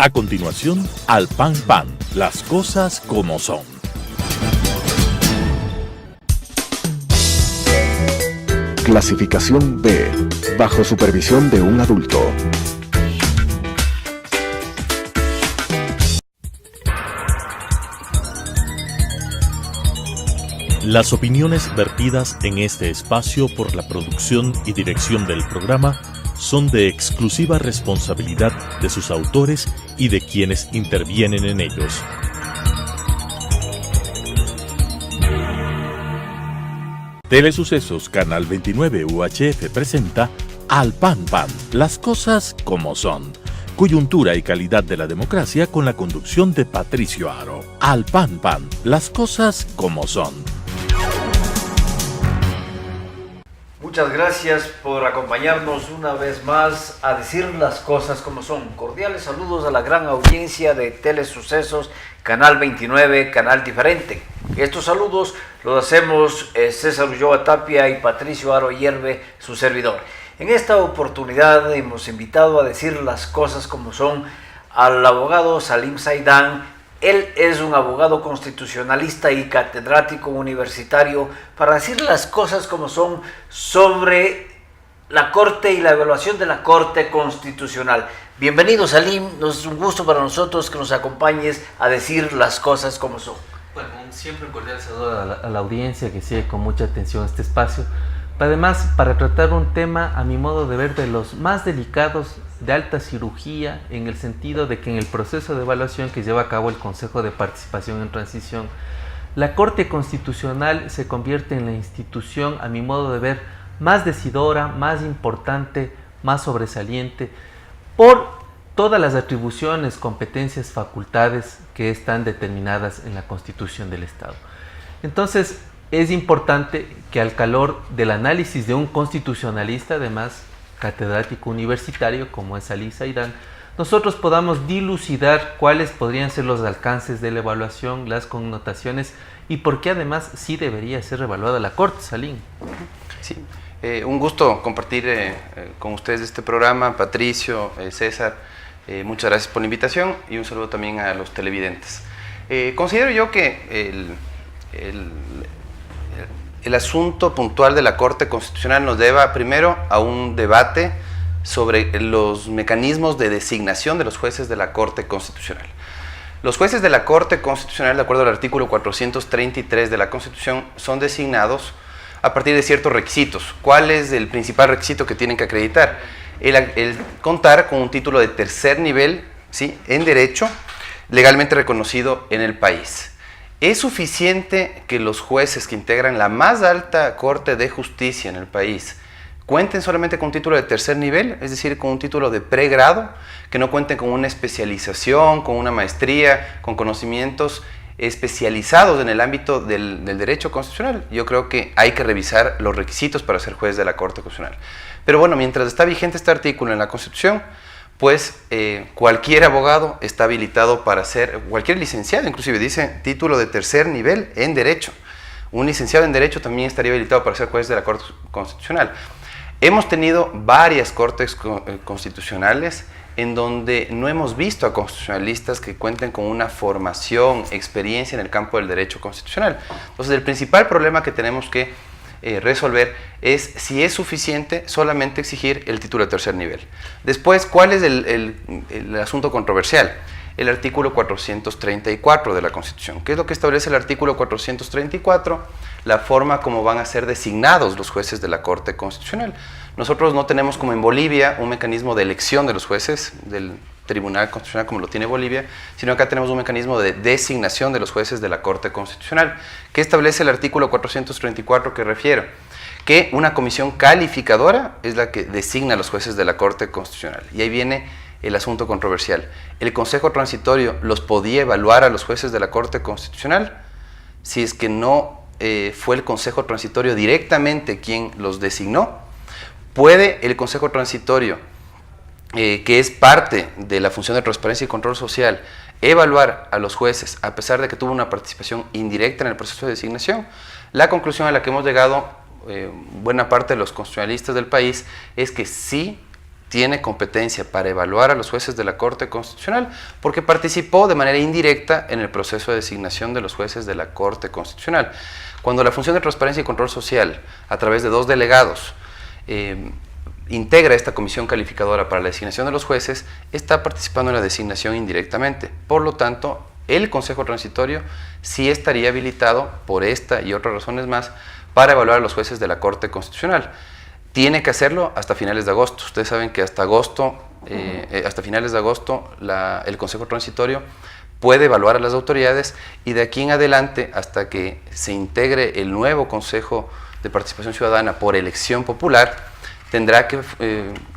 A continuación, Al Pan Pan, las cosas como son. Clasificación B, bajo supervisión de un adulto. Las opiniones vertidas en este espacio por la producción y dirección del programa son de exclusiva responsabilidad de sus autores y de quienes intervienen en ellos. Telesucesos Canal 29 UHF presenta Al Pan Pan, las cosas como son. Coyuntura y calidad de la democracia con la conducción de Patricio Aro. Al Pan Pan, las cosas como son. Muchas gracias por acompañarnos una vez más a decir las cosas como son. Cordiales saludos a la gran audiencia de Telesucesos, Canal 29, Canal Diferente. Estos saludos los hacemos César Ulloa Tapia y Patricio Aro Hierve, su servidor. En esta oportunidad hemos invitado a decir las cosas como son al abogado Salim Saidán. Él es un abogado constitucionalista y catedrático universitario para decir las cosas como son sobre la Corte y la evaluación de la Corte Constitucional. Bienvenido, Salim, es un gusto para nosotros que nos acompañes a decir las cosas como son. Bueno, siempre un cordial saludo a la audiencia que sigue con mucha atención este espacio. Además, para tratar un tema, a mi modo de ver, de los más delicados, de alta cirugía, en el sentido de que en el proceso de evaluación que lleva a cabo el Consejo de Participación en Transición, la Corte Constitucional se convierte en la institución, a mi modo de ver, más decidora, más importante, más sobresaliente, por todas las atribuciones, competencias, facultades que están determinadas en la Constitución del Estado. Entonces, es importante que al calor del análisis de un constitucionalista, además catedrático universitario como es Ali Saidán, nosotros podamos dilucidar cuáles podrían ser los alcances de la evaluación, las connotaciones y por qué además sí debería ser evaluada la Corte, Salim. Sí, un gusto compartir con ustedes este programa, Patricio, César, muchas gracias por la invitación y un saludo también a los televidentes. Considero yo que el asunto puntual de la Corte Constitucional nos lleva primero a un debate sobre los mecanismos de designación de los jueces de la Corte Constitucional. Los jueces de la Corte Constitucional, de acuerdo al artículo 433 de la Constitución, son designados a partir de ciertos requisitos. ¿Cuál es el principal requisito que tienen que acreditar? El contar con un título de tercer nivel, ¿sí?, en derecho, legalmente reconocido en el país. ¿Es suficiente que los jueces que integran la más alta Corte de Justicia en el país cuenten solamente con un título de tercer nivel, es decir, con un título de pregrado, que no cuenten con una especialización, con una maestría, con conocimientos especializados en el ámbito del derecho constitucional? Yo creo que hay que revisar los requisitos para ser juez de la Corte Constitucional. Pero bueno, mientras está vigente este artículo en la Constitución, pues cualquier abogado está habilitado para ser, cualquier licenciado, inclusive dice título de tercer nivel en Derecho. Un licenciado en Derecho también estaría habilitado para ser juez de la Corte Constitucional. Hemos tenido varias cortes constitucionales en donde no hemos visto a constitucionalistas que cuenten con una formación, experiencia en el campo del derecho constitucional. Entonces, el principal problema que tenemos que resolver es si es suficiente solamente exigir el título de tercer nivel. Después, ¿cuál es el asunto controversial? El artículo 434 de la Constitución. ¿Qué es lo que establece el artículo 434? La forma como van a ser designados los jueces de la Corte Constitucional. Nosotros no tenemos, como en Bolivia, un mecanismo de elección de los jueces del Tribunal Constitucional como lo tiene Bolivia, sino acá tenemos un mecanismo de designación de los jueces de la Corte Constitucional. ¿Qué establece el artículo 434 que refiero? Que una comisión calificadora es la que designa a los jueces de la Corte Constitucional. Y ahí viene el asunto controversial. ¿El Consejo Transitorio los podía evaluar a los jueces de la Corte Constitucional? Si es que no fue el Consejo Transitorio directamente quien los designó, ¿puede el Consejo Transitorio, que es parte de la función de transparencia y control social, evaluar a los jueces a pesar de que tuvo una participación indirecta en el proceso de designación? La conclusión a la que hemos llegado buena parte de los constitucionalistas del país es que sí tiene competencia para evaluar a los jueces de la Corte Constitucional porque participó de manera indirecta en el proceso de designación de los jueces de la Corte Constitucional. Cuando la función de transparencia y control social, a través de 2 delegados, integra esta comisión calificadora para la designación de los jueces, está participando en la designación indirectamente. Por lo tanto, el Consejo Transitorio sí estaría habilitado, por esta y otras razones más, para evaluar a los jueces de la Corte Constitucional. Tiene que hacerlo hasta finales de agosto. Ustedes saben que hasta finales de agosto, el Consejo Transitorio puede evaluar a las autoridades y de aquí en adelante, hasta que se integre el nuevo Consejo de Participación Ciudadana por elección popular, tendrá que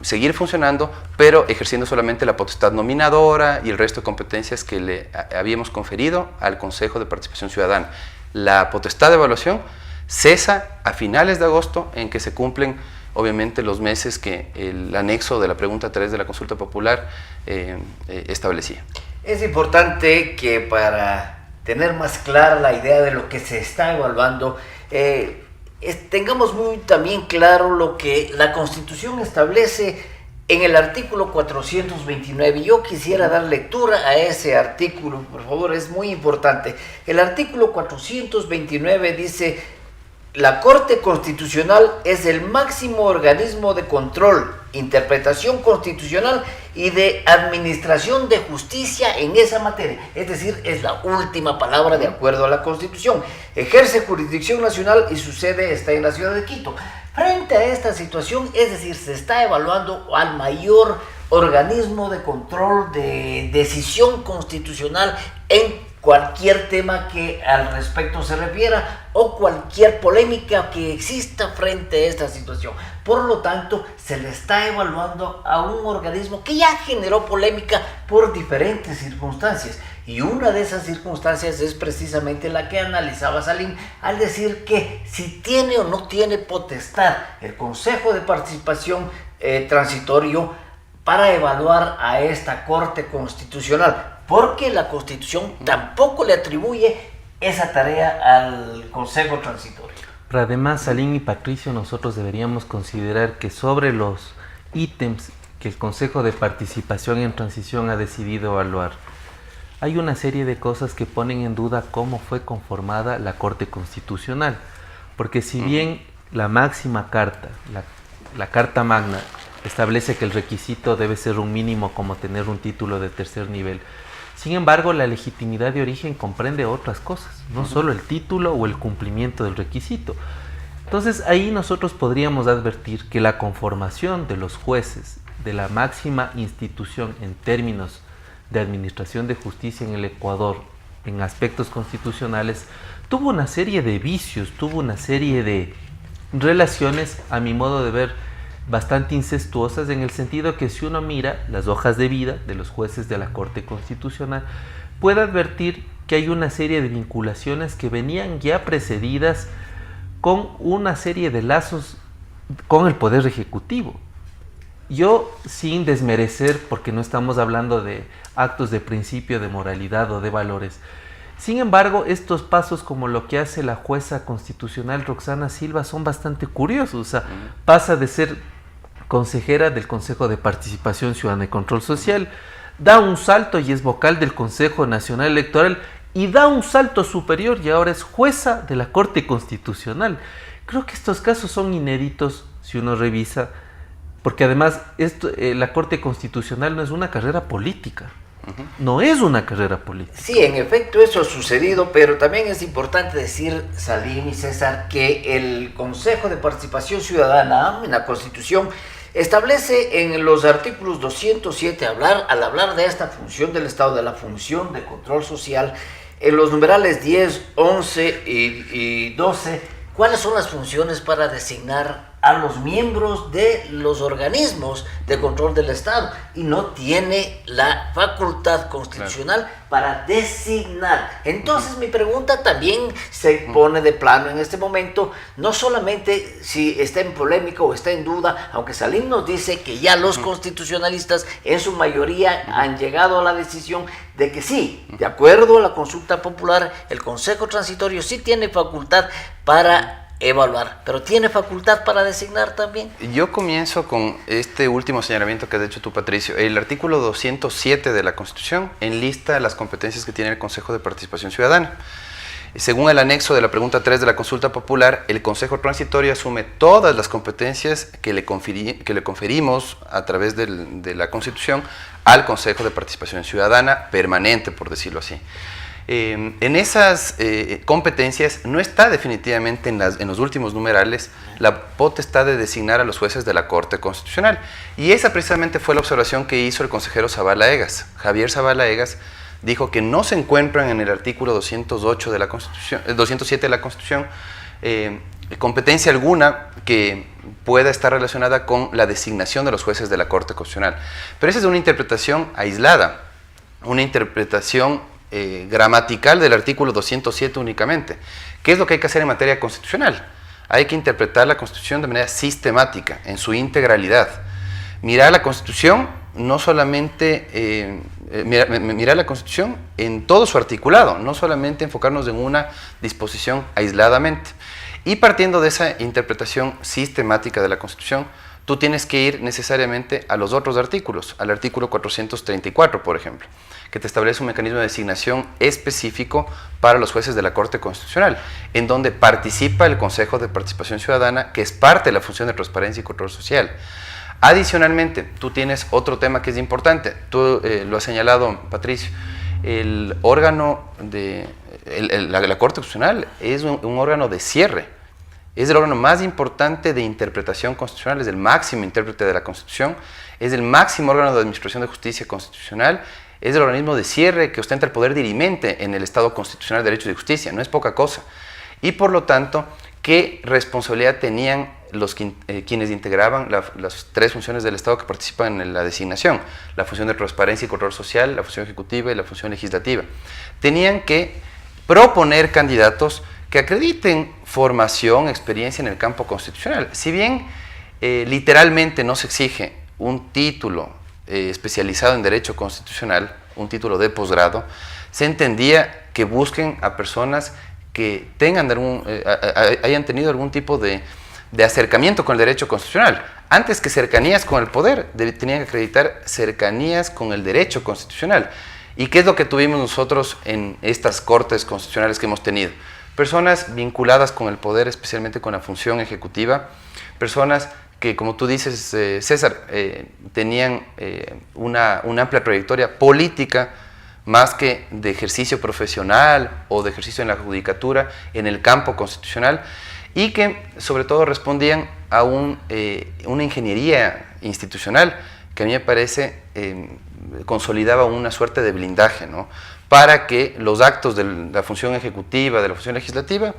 seguir funcionando, pero ejerciendo solamente la potestad nominadora y el resto de competencias que le habíamos conferido al Consejo de Participación Ciudadana. La potestad de evaluación cesa a finales de agosto, en que se cumplen obviamente los meses que el anexo de la pregunta 3 de la consulta popular establecía. Es importante que para tener más clara la idea de lo que se está evaluando, tengamos muy también claro lo que la Constitución establece en el artículo 429. Yo quisiera dar lectura a ese artículo, por favor, es muy importante. El artículo 429 dice: la Corte Constitucional es el máximo organismo de control, interpretación constitucional y de administración de justicia en esa materia. Es decir, es la última palabra de acuerdo a la Constitución. Ejerce jurisdicción nacional y su sede está en la ciudad de Quito. Frente a esta situación, es decir, se está evaluando al mayor organismo de control de decisión constitucional en cualquier tema que al respecto se refiera o cualquier polémica que exista frente a esta situación. Por lo tanto, se le está evaluando a un organismo que ya generó polémica por diferentes circunstancias. Y una de esas circunstancias es precisamente la que analizaba Salim al decir que si tiene o no tiene potestad el Consejo de Participación Transitorio para evaluar a esta Corte Constitucional, porque la Constitución tampoco le atribuye esa tarea al Consejo Transitorio. Pero además, Salim y Patricio, nosotros deberíamos considerar que sobre los ítems que el Consejo de Participación en Transición ha decidido evaluar, hay una serie de cosas que ponen en duda cómo fue conformada la Corte Constitucional. Porque si bien la máxima carta, la Carta Magna, establece que el requisito debe ser un mínimo como tener un título de tercer nivel, sin embargo, la legitimidad de origen comprende otras cosas, no solo el título o el cumplimiento del requisito. Entonces, ahí nosotros podríamos advertir que la conformación de los jueces de la máxima institución en términos de administración de justicia en el Ecuador, en aspectos constitucionales, tuvo una serie de vicios, tuvo una serie de relaciones, a mi modo de ver, bastante incestuosas, en el sentido que si uno mira las hojas de vida de los jueces de la Corte Constitucional, puede advertir que hay una serie de vinculaciones que venían ya precedidas con una serie de lazos con el Poder Ejecutivo. Yo, sin desmerecer, porque no estamos hablando de actos de principio, de moralidad o de valores, sin embargo, estos pasos como lo que hace la jueza constitucional Roxana Silva son bastante curiosos. O sea, pasa de ser consejera del Consejo de Participación Ciudadana y Control Social, da un salto y es vocal del Consejo Nacional Electoral y da un salto superior y ahora es jueza de la Corte Constitucional. Creo que estos casos son inéditos si uno revisa, porque además la Corte Constitucional no es una carrera política. No es una carrera política. Sí, en efecto eso ha sucedido, pero también es importante decir, Salim y César, que el Consejo de Participación Ciudadana en la Constitución establece en los artículos 207, al hablar de esta función del Estado, de la función de control social, en los numerales 10, 11 y 12, cuáles son las funciones para designar a los miembros de los organismos de control del Estado, y no tiene la facultad constitucional para designar. Entonces mi pregunta también se pone de plano en este momento, no solamente si está en polémica o está en duda, aunque Salim nos dice que ya los constitucionalistas en su mayoría han llegado a la decisión de que sí, de acuerdo a la consulta popular, el Consejo Transitorio sí tiene facultad para evaluar, pero ¿tiene facultad para designar también? Yo comienzo con este último señalamiento que has hecho tú, Patricio. El artículo 207 de la Constitución enlista las competencias que tiene el Consejo de Participación Ciudadana. Según el anexo de la pregunta 3 de la consulta popular, el Consejo Transitorio asume todas las competencias que le conferimos a través de la Constitución al Consejo de Participación Ciudadana permanente, por decirlo así. En esas competencias no está definitivamente en los últimos numerales la potestad de designar a los jueces de la Corte Constitucional. Y esa precisamente fue la observación que hizo el consejero Zavala Egas. Javier Zavala Egas dijo que no se encuentran en el artículo 208 de la Constitución, 207 de la Constitución competencia alguna que pueda estar relacionada con la designación de los jueces de la Corte Constitucional. Pero esa es una interpretación aislada, una interpretación gramatical del artículo 207 únicamente. ¿Qué es lo que hay que hacer en materia constitucional? Hay que interpretar la Constitución de manera sistemática, en su integralidad. Mirar la Constitución, no solamente mirar la Constitución en todo su articulado, no solamente enfocarnos en una disposición aisladamente. Y partiendo de esa interpretación sistemática de la Constitución, tú tienes que ir necesariamente a los otros artículos, al artículo 434, por ejemplo, que te establece un mecanismo de designación específico para los jueces de la Corte Constitucional, en donde participa el Consejo de Participación Ciudadana, que es parte de la función de transparencia y control social. Adicionalmente, tú tienes otro tema que es importante, tú lo has señalado, Patricio, el órgano de la Corte Constitucional es un órgano de cierre, es el órgano más importante de interpretación constitucional, es el máximo intérprete de la Constitución, es el máximo órgano de administración de justicia constitucional, es el organismo de cierre que ostenta el poder dirimente en el Estado constitucional de Derecho y Justicia, no es poca cosa. Y por lo tanto, ¿qué responsabilidad tenían quienes integraban las tres funciones del Estado que participan en la designación? La función de transparencia y control social, la función ejecutiva y la función legislativa. Tenían que proponer candidatos que acrediten formación, experiencia en el campo constitucional. Si bien literalmente no se exige un título especializado en Derecho Constitucional, un título de posgrado, se entendía que busquen a personas que hayan tenido algún tipo de acercamiento con el derecho constitucional. Antes que cercanías con el poder, tenían que acreditar cercanías con el derecho constitucional. ¿Y qué es lo que tuvimos nosotros en estas cortes constitucionales que hemos tenido? Personas vinculadas con el poder, especialmente con la función ejecutiva, personas que, como tú dices, César, tenían una amplia trayectoria política, más que de ejercicio profesional o de ejercicio en la judicatura, en el campo constitucional, y que sobre todo respondían a una ingeniería institucional que a mí me parece consolidaba una suerte de blindaje, ¿no?, para que los actos de la función ejecutiva, de la función legislativa,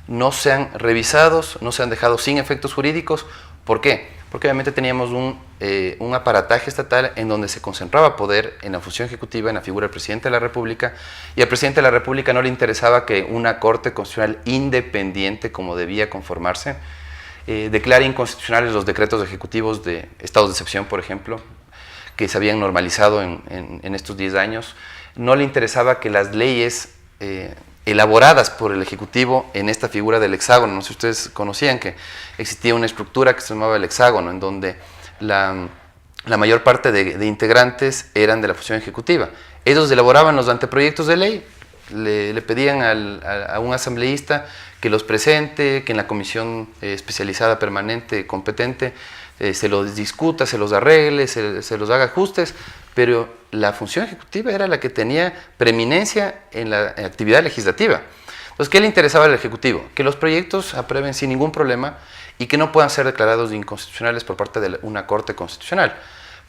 no sean revisados, no sean dejados sin efectos jurídicos. ¿Por qué? Porque obviamente teníamos un aparataje estatal en donde se concentraba poder en la función ejecutiva, en la figura del presidente de la República, y al presidente de la República no le interesaba que una Corte Constitucional independiente, como debía conformarse, declare inconstitucionales los decretos ejecutivos de estados de excepción, por ejemplo, que se habían normalizado en estos 10 años. No le interesaba que las leyes elaboradas por el Ejecutivo en esta figura del hexágono, no sé si ustedes conocían que existía una estructura que se llamaba el hexágono, en donde la mayor parte de integrantes eran de la función ejecutiva. Ellos elaboraban los anteproyectos de ley, le pedían a un asambleísta que los presente, que en la comisión especializada permanente competente se los discuta, se los arregle, se los haga ajustes, pero la función ejecutiva era la que tenía preeminencia en la actividad legislativa. Entonces, ¿qué le interesaba al Ejecutivo? Que los proyectos aprueben sin ningún problema y que no puedan ser declarados inconstitucionales por parte de una Corte Constitucional.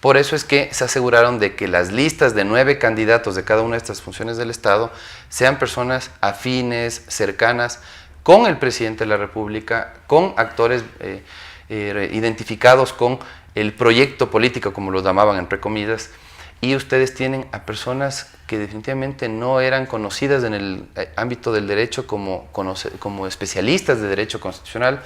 Por eso es que se aseguraron de que las listas de 9 candidatos de cada una de estas funciones del Estado sean personas afines, cercanas con el presidente de la República, con actores identificados con el proyecto político, como lo llamaban entre comillas, y ustedes tienen a personas que definitivamente no eran conocidas en el ámbito del derecho como especialistas de derecho constitucional,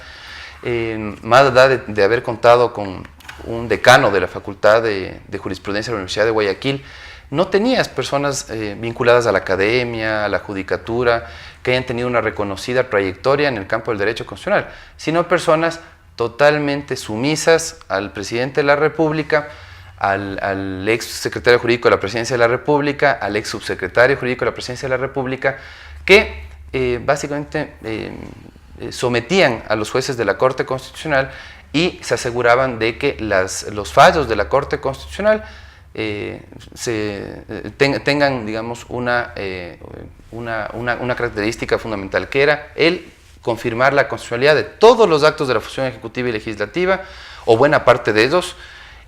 más allá de haber contado con un decano de la Facultad de Jurisprudencia de la Universidad de Guayaquil, no tenías personas vinculadas a la academia, a la judicatura, que hayan tenido una reconocida trayectoria en el campo del derecho constitucional, sino personas totalmente sumisas al presidente de la República, al ex secretario jurídico de la Presidencia de la República, al ex subsecretario jurídico de la Presidencia de la República, que básicamente sometían a los jueces de la Corte Constitucional y se aseguraban de que los fallos de la Corte Constitucional tengan, digamos, una característica fundamental, que era el confirmar la constitucionalidad de todos los actos de la función ejecutiva y legislativa, o buena parte de ellos,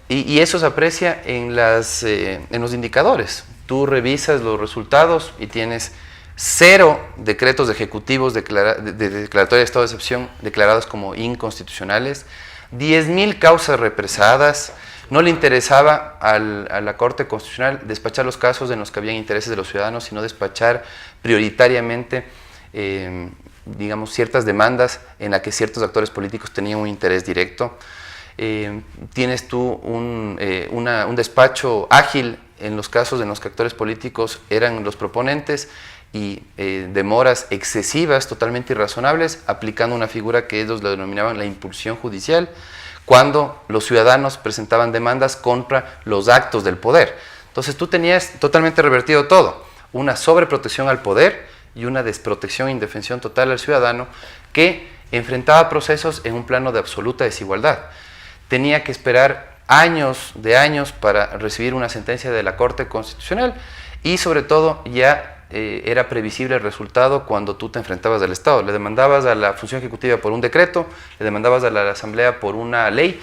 y eso se aprecia en los indicadores. Tú revisas los resultados y tienes 0 decretos ejecutivos de declaratoria de estado de excepción declarados como inconstitucionales, 10.000 causas represadas. No le interesaba a la Corte Constitucional despachar los casos en los que habían intereses de los ciudadanos, sino despachar prioritariamente, digamos, ciertas demandas en las que ciertos actores políticos tenían un interés directo. Tienes tú un despacho ágil en los casos en los que actores políticos eran los proponentes, y demoras excesivas, totalmente irrazonables, aplicando una figura que ellos lo denominaban la impulsión judicial, cuando los ciudadanos presentaban demandas contra los actos del poder. Entonces tú tenías totalmente revertido todo, una sobreprotección al poder y una desprotección e indefensión total al ciudadano, que enfrentaba procesos en un plano de absoluta desigualdad. Tenía que esperar años para recibir una sentencia de la Corte Constitucional, y sobre todo ya era previsible el resultado cuando tú te enfrentabas al Estado. Le demandabas a la función ejecutiva por un decreto, le demandabas a la Asamblea por una ley,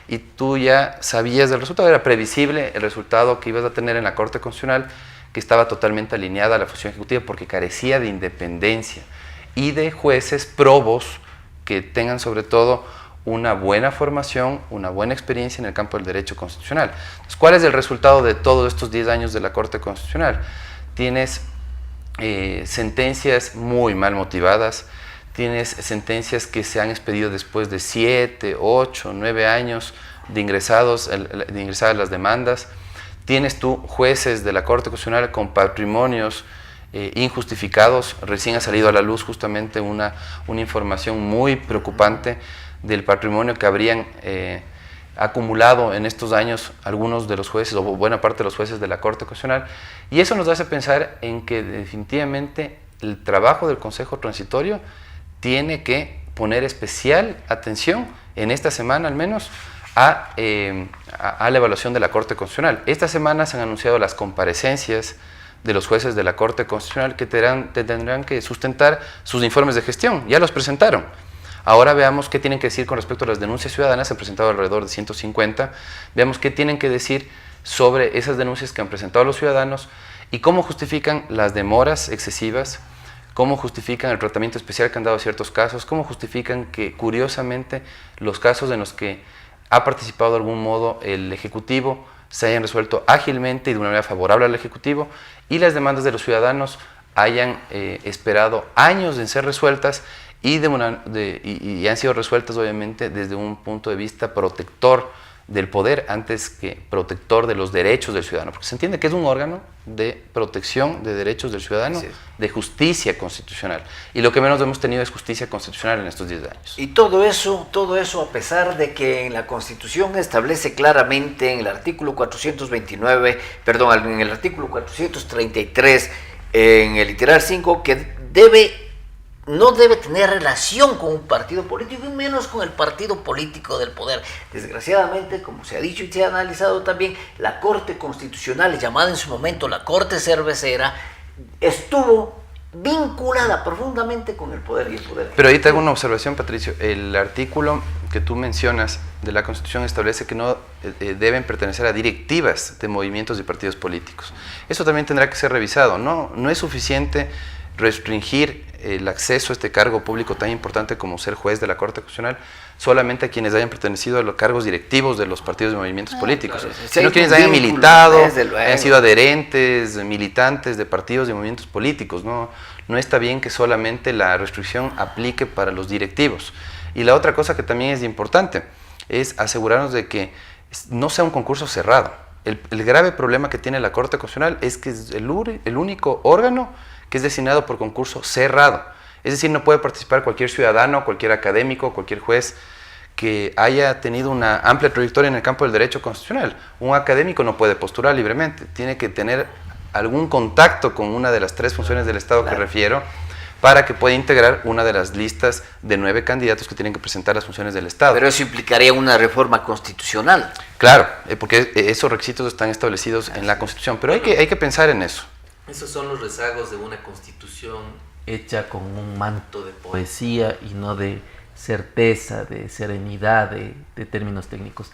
y tú ya sabías del resultado. Era previsible el resultado que ibas a tener en la Corte Constitucional, que estaba totalmente alineada a la función ejecutiva porque carecía de independencia y de jueces probos que tengan sobre todo una buena formación, una buena experiencia en el campo del derecho constitucional. Entonces, ¿cuál es el resultado de todos estos 10 años de la Corte Constitucional? Tienes sentencias muy mal motivadas, tienes sentencias que se han expedido después de 7, 8, 9 años de ingresadas las demandas, tienes tú jueces de la Corte Constitucional con patrimonios injustificados. Recién ha salido a la luz justamente una información muy preocupante del patrimonio que habrían acumulado en estos años algunos de los jueces, o buena parte de los jueces de la Corte Constitucional, y eso nos hace pensar en que definitivamente el trabajo del Consejo Transitorio tiene que poner especial atención en esta semana al menos a la evaluación de la Corte Constitucional. Esta semana se han anunciado las comparecencias de los jueces de la Corte Constitucional, que tendrán que sustentar sus informes de gestión. Ya los presentaron. Ahora veamos qué tienen que decir con respecto a las denuncias ciudadanas. Se han presentado alrededor de 150. Veamos qué tienen que decir sobre esas denuncias que han presentado los ciudadanos y cómo justifican las demoras excesivas, cómo justifican el tratamiento especial que han dado a ciertos casos, cómo justifican que, curiosamente, los casos en los que ha participado de algún modo el Ejecutivo se hayan resuelto ágilmente y de una manera favorable al Ejecutivo, y las demandas de los ciudadanos hayan esperado años en ser resueltas, y han sido resueltas obviamente desde un punto de vista protector del poder antes que protector de los derechos del ciudadano, porque se entiende que es un órgano de protección de derechos del ciudadano, de justicia constitucional, y lo que menos hemos tenido es justicia constitucional en estos 10 años. Y todo eso a pesar de que en la Constitución establece claramente en el artículo 433, en el literal 5, que no debe tener relación con un partido político, y menos con el partido político del poder. Desgraciadamente, como se ha dicho y se ha analizado también, la Corte Constitucional, llamada en su momento la Corte Cervecera, estuvo vinculada profundamente con el poder y el poder. Pero ahí te hago una observación, Patricio. El artículo que tú mencionas de la Constitución establece que no deben pertenecer a directivas de movimientos y partidos políticos. Eso también tendrá que ser revisado. No es suficiente restringir el acceso a este cargo público tan importante como ser juez de la Corte Constitucional solamente a quienes hayan pertenecido a los cargos directivos de los partidos y movimientos políticos, claro, sino quienes hayan militado, hayan sido adherentes, militantes de partidos y movimientos políticos. No está bien que solamente la restricción aplique para los directivos. Y la otra cosa que también es importante es asegurarnos de que no sea un concurso cerrado. El grave problema que tiene la Corte Constitucional es que es el único órgano que es designado por concurso cerrado. Es decir, no puede participar cualquier ciudadano, cualquier académico, cualquier juez que haya tenido una amplia trayectoria en el campo del derecho constitucional. Un académico no puede postular libremente, tiene que tener algún contacto con una de las 3 funciones del Estado que refiero para que pueda integrar una de las listas de 9 candidatos que tienen que presentar las funciones del Estado. Pero eso implicaría una reforma constitucional. Claro, porque esos requisitos están establecidos en la Constitución, pero hay que pensar en eso. Esos son los rezagos de una Constitución hecha con un manto de poesía y no de certeza, de serenidad, de términos técnicos.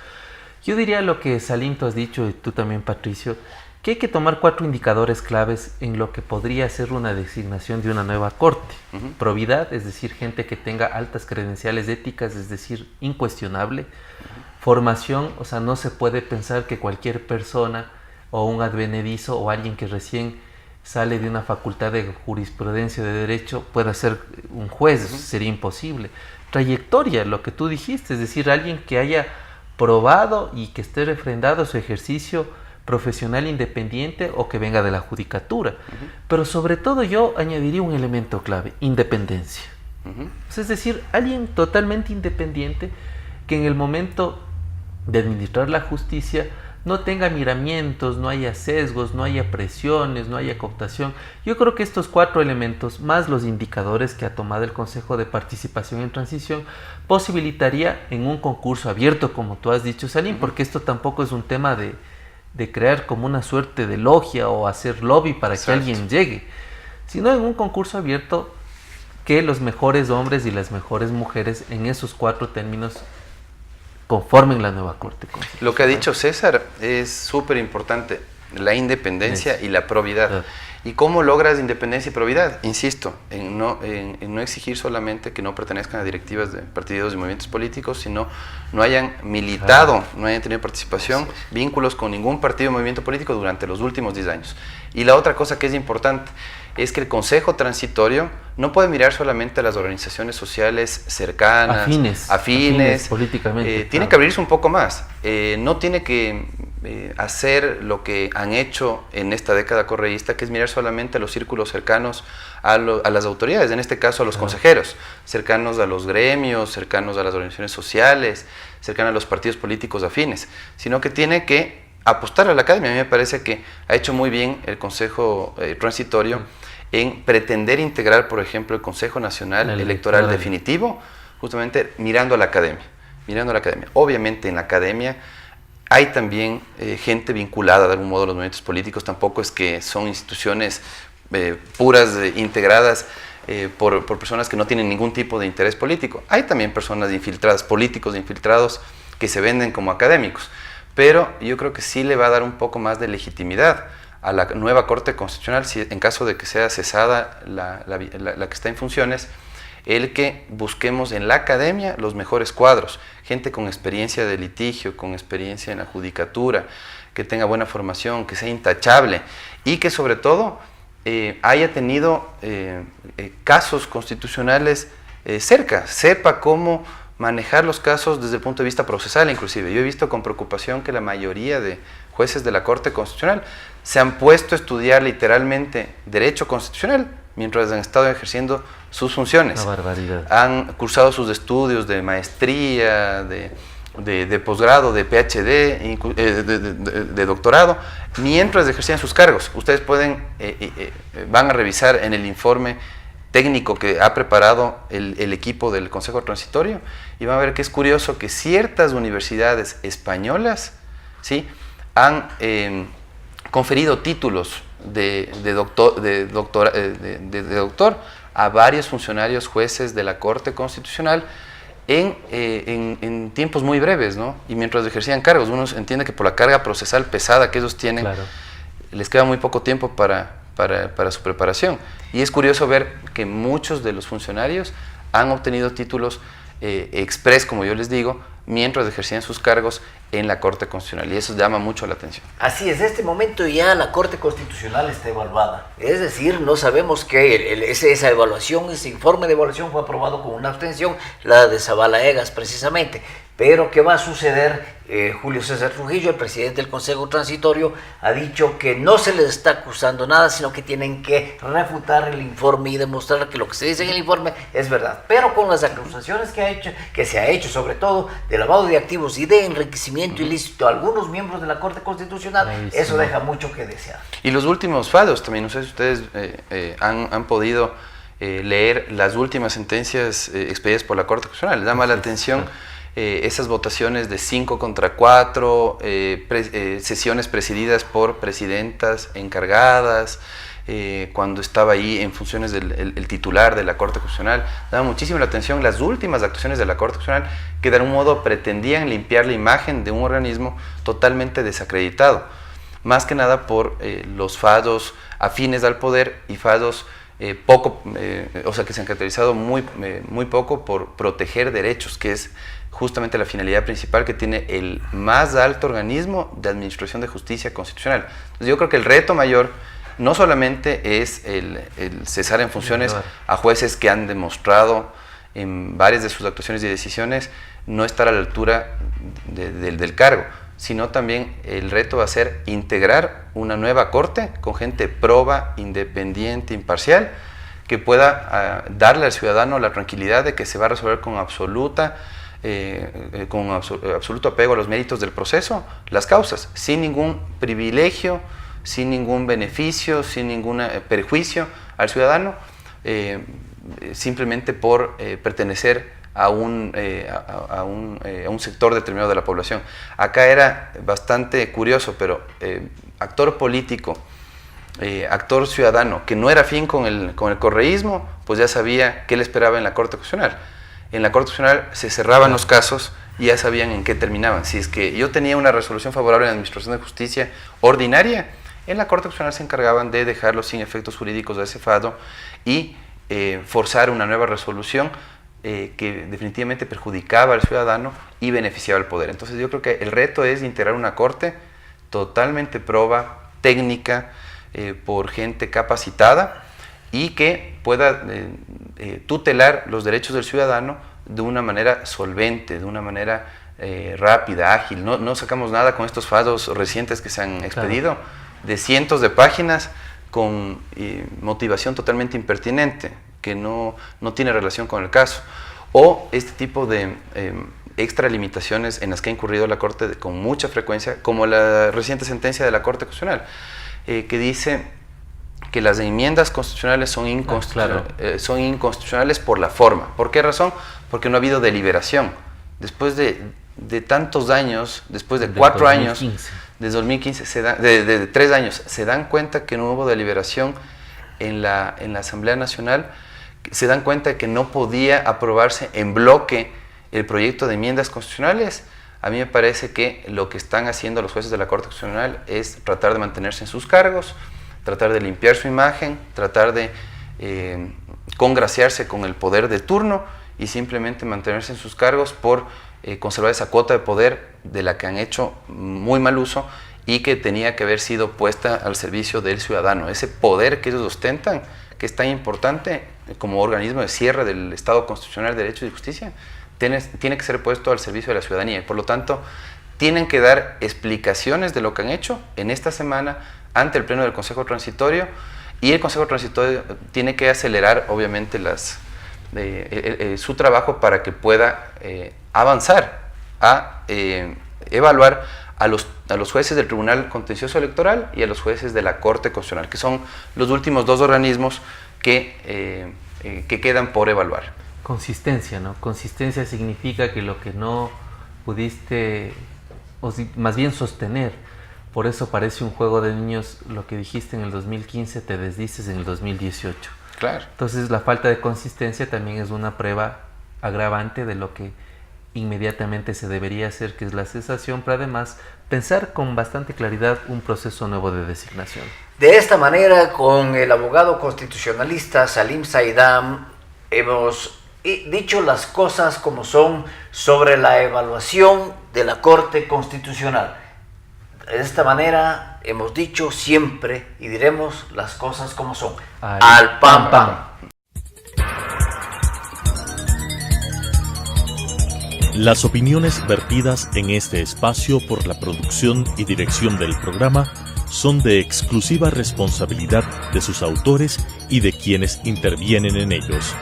Yo diría lo que Salim, tú has dicho, y tú también, Patricio, que hay que tomar 4 indicadores claves en lo que podría ser una designación de una nueva corte. Probidad, es decir, gente que tenga altas credenciales éticas, es decir, incuestionable. Formación, o sea, no se puede pensar que cualquier persona o un advenedizo o alguien que recién sale de una facultad de jurisprudencia de derecho pueda ser un juez, sería imposible. Trayectoria, lo que tú dijiste, es decir, alguien que haya probado y que esté refrendado su ejercicio profesional independiente o que venga de la judicatura. Pero sobre todo yo añadiría un elemento clave: independencia. Es decir, alguien totalmente independiente que en el momento de administrar la justicia no tenga miramientos, no haya sesgos, no haya presiones, no haya cooptación. Yo creo que estos 4 elementos, más los indicadores que ha tomado el Consejo de Participación en Transición, posibilitaría en un concurso abierto, como tú has dicho, Salim, porque esto tampoco es un tema de crear como una suerte de logia o hacer lobby para que alguien llegue, sino en un concurso abierto que los mejores hombres y las mejores mujeres en esos 4 términos conformen la nueva Corte Constitucional. Lo que ha dicho César es súper importante, la independencia y la probidad. ¿Y cómo logras independencia y probidad? Insisto, en no exigir solamente que no pertenezcan a directivas de partidos y movimientos políticos, sino no hayan militado, no hayan tenido participación, vínculos con ningún partido o movimiento político durante los últimos 10 años. Y la otra cosa que es importante es que el Consejo Transitorio no puede mirar solamente a las organizaciones sociales cercanas, afines políticamente. Tiene que abrirse un poco más. No tiene que hacer lo que han hecho en esta década correísta, que es mirar solamente a los círculos cercanos a las autoridades, en este caso a los consejeros, cercanos a los gremios, cercanos a las organizaciones sociales, cercanos a los partidos políticos afines, sino que tiene que apostar a la academia. A mí me parece que ha hecho muy bien el Consejo Transitorio en pretender integrar, por ejemplo, el Consejo Nacional Electoral Definitivo, justamente mirando a la academia. Obviamente en la academia hay también gente vinculada de algún modo a los movimientos políticos, tampoco es que son instituciones puras, integradas por personas que no tienen ningún tipo de interés político. Hay también personas infiltradas, políticos infiltrados que se venden como académicos, pero yo creo que sí le va a dar un poco más de legitimidad a la nueva Corte Constitucional, si en caso de que sea cesada la que está en funciones, el que busquemos en la academia los mejores cuadros, gente con experiencia de litigio, con experiencia en la judicatura, que tenga buena formación, que sea intachable y que sobre todo haya tenido casos constitucionales cerca, sepa cómo manejar los casos desde el punto de vista procesal inclusive. Yo he visto con preocupación que la mayoría de jueces de la Corte Constitucional se han puesto a estudiar literalmente derecho constitucional mientras han estado ejerciendo sus funciones. Una barbaridad. Han cursado sus estudios de maestría, de posgrado, de PhD, de doctorado, mientras ejercían sus cargos. Ustedes van a revisar en el informe técnico que ha preparado el equipo del Consejo Transitorio y van a ver que es curioso que ciertas universidades españolas, ¿sí?, han conferido títulos de doctor a varios funcionarios jueces de la Corte Constitucional en tiempos muy breves, ¿no? Y mientras ejercían cargos. Uno entiende que por la carga procesal pesada que ellos tienen, claro, les queda muy poco tiempo para su preparación. Y es curioso ver que muchos de los funcionarios han obtenido títulos express, como yo les digo, mientras ejercían sus cargos en la Corte Constitucional, y eso llama mucho la atención. Así es, en este momento ya la Corte Constitucional está evaluada, es decir, no sabemos que esa evaluación, ese informe de evaluación fue aprobado con una abstención, la de Zavala Egas precisamente, Pero ¿qué va a suceder? Julio César Trujillo, el presidente del Consejo Transitorio, ha dicho que no se les está acusando nada, sino que tienen que refutar el informe y demostrar que lo que se dice en el informe es verdad. Pero con las acusaciones que se ha hecho, sobre todo de lavado de activos y de enriquecimiento ilícito a algunos miembros de la Corte Constitucional, eso deja mucho que desear. Y los últimos fallos, también no sé si ustedes han podido leer las últimas sentencias expedidas por la Corte Constitucional. Les llama la atención esas votaciones de 5 contra 4, sesiones presididas por presidentas encargadas, cuando estaba ahí en funciones del titular de la Corte Constitucional. Daba muchísimo la atención las últimas actuaciones de la Corte Constitucional, que de algún modo pretendían limpiar la imagen de un organismo totalmente desacreditado, más que nada por los fallos afines al poder y fallos o sea, que se han caracterizado muy poco por proteger derechos, que es justamente la finalidad principal que tiene el más alto organismo de administración de justicia constitucional. Entonces yo creo que el reto mayor no solamente es el cesar en funciones a jueces que han demostrado en varias de sus actuaciones y decisiones no estar a la altura del cargo, sino también el reto va a ser integrar una nueva corte con gente proba, independiente, imparcial, que pueda darle al ciudadano la tranquilidad de que se va a resolver con absoluto apego a los méritos del proceso, las causas, sin ningún privilegio, sin ningún beneficio, sin ningún perjuicio al ciudadano, simplemente por pertenecer a un sector determinado de la población. Acá era bastante curioso, pero actor político, actor ciudadano que no era afín con el correísmo, pues ya sabía qué le esperaba en la Corte Constitucional. En la Corte Constitucional se cerraban los casos y ya sabían en qué terminaban. Si es que yo tenía una resolución favorable en la Administración de Justicia ordinaria, en la Corte Constitucional se encargaban de dejarlo sin efectos jurídicos de ese fallo y forzar una nueva resolución que definitivamente perjudicaba al ciudadano y beneficiaba al poder. Entonces yo creo que el reto es integrar una corte totalmente proba, técnica, por gente capacitada y que pueda tutelar los derechos del ciudadano de una manera solvente, de una manera rápida, ágil. No sacamos nada con estos fallos recientes que se han expedido, de cientos de páginas con motivación totalmente impertinente, que no tiene relación con el caso, o este tipo de extralimitaciones en las que ha incurrido la Corte con mucha frecuencia, como la reciente sentencia de la Corte Constitucional, que dice que las enmiendas constitucionales son inconstitucionales por la forma. ¿Por qué razón? Porque no ha habido deliberación. Después de tantos años, después de 4 años, desde 2015, de 3 años, se dan cuenta que no hubo deliberación en la Asamblea Nacional, se dan cuenta de que no podía aprobarse en bloque el proyecto de enmiendas constitucionales. A mí me parece que lo que están haciendo los jueces de la Corte Constitucional es tratar de mantenerse en sus cargos, tratar de limpiar su imagen, tratar de congraciarse con el poder de turno y simplemente mantenerse en sus cargos por conservar esa cuota de poder de la que han hecho muy mal uso y que tenía que haber sido puesta al servicio del ciudadano. Ese poder que ellos ostentan, que es tan importante como organismo de cierre del Estado Constitucional de Derecho y Justicia, tiene que ser puesto al servicio de la ciudadanía. Y por lo tanto, tienen que dar explicaciones de lo que han hecho en esta semana ante el Pleno del Consejo Transitorio, y el Consejo Transitorio tiene que acelerar, obviamente, su trabajo para que pueda avanzar a evaluar a los jueces del Tribunal Contencioso Electoral y a los jueces de la Corte Constitucional, que son los últimos 2 organismos que quedan por evaluar. Consistencia, ¿no? Consistencia significa que lo que no pudiste, más bien sostener, por eso parece un juego de niños, lo que dijiste en el 2015 te desdices en el 2018. Claro. Entonces la falta de consistencia también es una prueba agravante de lo que inmediatamente se debería hacer, que es la cesación, pero además pensar con bastante claridad un proceso nuevo de designación. De esta manera, con el abogado constitucionalista Salim Saidam, hemos dicho las cosas como son sobre la evaluación de la Corte Constitucional. De esta manera hemos dicho siempre y diremos las cosas como son. Al pan pan. Las opiniones vertidas en este espacio por la producción y dirección del programa son de exclusiva responsabilidad de sus autores y de quienes intervienen en ellos.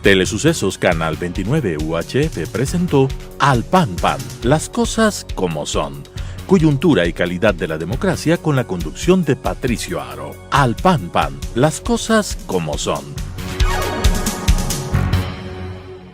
Telesucesos Canal 29 UHF presentó Al Pan Pan, las cosas como son. Coyuntura y calidad de la democracia con la conducción de Patricio Aro. Al Pan Pan, las cosas como son.